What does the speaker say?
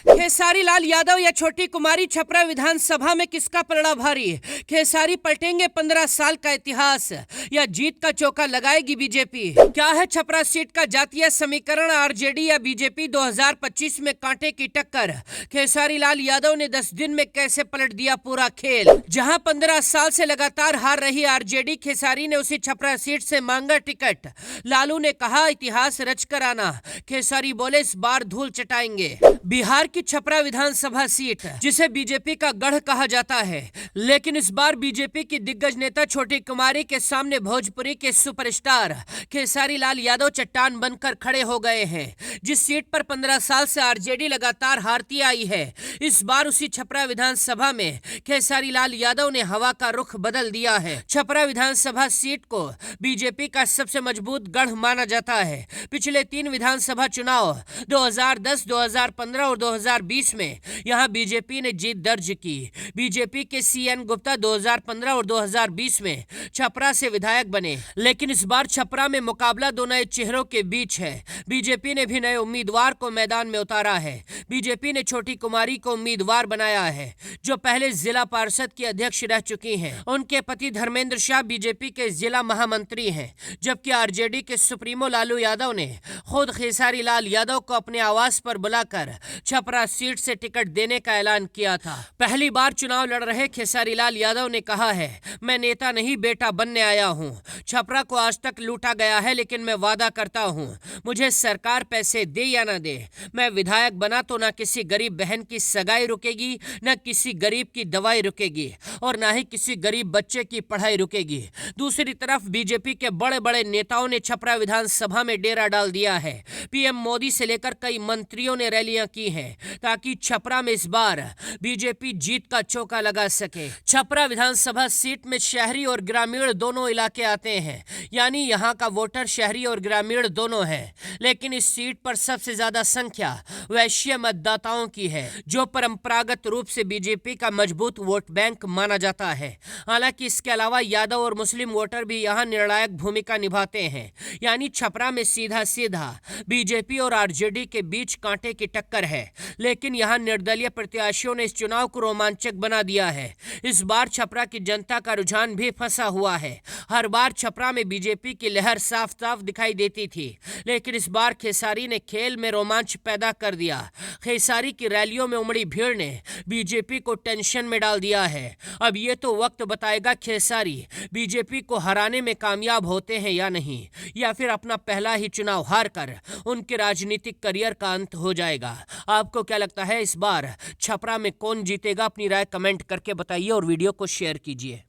खेसारी लाल यादव या छोटी कुमारी छपरा विधानसभा में किसका पलड़ा भारी? खेसारी पलटेंगे 15 साल का इतिहास या जीत का चौका लगाएगी बीजेपी? क्या है छपरा सीट का जातीय समीकरण? आरजेडी या बीजेपी 2025 में कांटे की टक्कर। खेसारी लाल यादव ने 10 दिन में कैसे पलट दिया पूरा खेल। जहां 15 साल से लगातार हार रही आरजेडी, खेसारी ने उसी छपरा सीट से मांगा टिकट। लालू ने कहा इतिहास रच कर आना, खेसारी बोले इस बार धूल चटाएंगे। बिहार की छपरा विधानसभा सीट जिसे बीजेपी का गढ़ कहा जाता है, लेकिन इस बार बीजेपी की दिग्गज नेता छोटी कुमारी के सामने भोजपुरी के सुपरस्टार खेसारी लाल यादव चट्टान बनकर खड़े हो गए हैं। जिस सीट पर 15 साल से आरजेडी लगातार हारती आई है, इस बार उसी छपरा विधानसभा में खेसारी लाल यादव ने हवा का रुख बदल दिया है। छपरा विधानसभा सीट को बीजेपी का सबसे मजबूत गढ़ माना जाता है। पिछले 3 विधानसभा चुनाव 2010, 2015 और 2020 में यहां बीजेपी ने जीत दर्ज की। बीजेपी के सीएन गुप्ता 2015 और 2020 में छपरा से विधायक बने, लेकिन इस बार छपरा में मुकाबला दो नए चेहरों के बीच है। बीजेपी ने भी नए उम्मीदवार को मैदान में उतारा है। बीजेपी ने छोटी कुमारी को उम्मीदवार बनाया है, जो पहले जिला पार्षद की अध्यक्ष रह चुकी हैं। उनके पति धर्मेंद्र शाह बीजेपी के जिला महामंत्री हैं, जबकि आरजेडी के सुप्रीमो लालू यादव ने खुद खेसारी लाल यादव को अपने आवास पर बुलाकर छपरा सीट से टिकट देने का ऐलान किया था। पहली बार चुनाव लड़ रहे खेसारी लाल यादव ने कहा है, मैं नेता नहीं बेटा बनने आया हूं। छपरा को आज तक लूटा गया है, लेकिन मैं वादा करता हूं, मुझे सरकार पैसे दे या ना दे, मैं विधायक बना तो ना किसी गरीब बहन की सगाई रुकेगी, न किसी गरीब की दवाई रुकेगी और ना ही किसी गरीब बच्चे की पढ़ाई रुकेगी। दूसरी तरफ बीजेपी के बड़े बड़े नेताओं ने छपरा विधानसभा में डेरा डाल दिया है। पीएम मोदी से लेकर कई मंत्रियों ने रैलियां की हैं, ताकि छपरा में इस बार बीजेपी जीत का चौका लगा सके। छपरा विधानसभा सीट में शहरी और ग्रामीण दोनों इलाके आते हैं, यानी यहां का वोटर शहरी और ग्रामीण दोनों है। लेकिन इस सीट पर सबसे ज्यादा संख्या वैश्य मतदाताओं की है, जो परंपरागत रूप से बीजेपी का मजबूत वोट बैंक माना जाता है। हालांकि इसके अलावा यादव और मुस्लिम वोटर भी यहां निर्णायक भूमिका निभाते हैं। यानी छपरा में सीधा सीधा बीजेपी और आरजेडी के बीच कांटे की टक्कर है। लेकिन यहां निर्दलीय प्रत्याशियों ने इस चुनाव को रोमांचक बना दिया है। इस बार छपरा की जनता का रुझान भी फंसा हुआ है। हर बार छपरा में बीजेपी की लहर साफ साफ दिखाई देती थी, लेकिन इस बार खेसारी ने खेल में रोमांच पैदा कर दिया। खेसारी की रैलियों में उमड़ी भीड़ ने बीजेपी को टेंशन में डाल दिया है। अब ये तो वक्त बताएगा खेसारी बीजेपी को हराने में कामयाब होते हैं या नहीं, या फिर अपना पहला ही चुनाव हार कर उनके राजनीतिक करियर का अंत हो जाएगा। आपको क्या लगता है इस बार छपरा में कौन जीतेगा? अपनी राय कमेंट करके बताइए और वीडियो को शेयर कीजिए।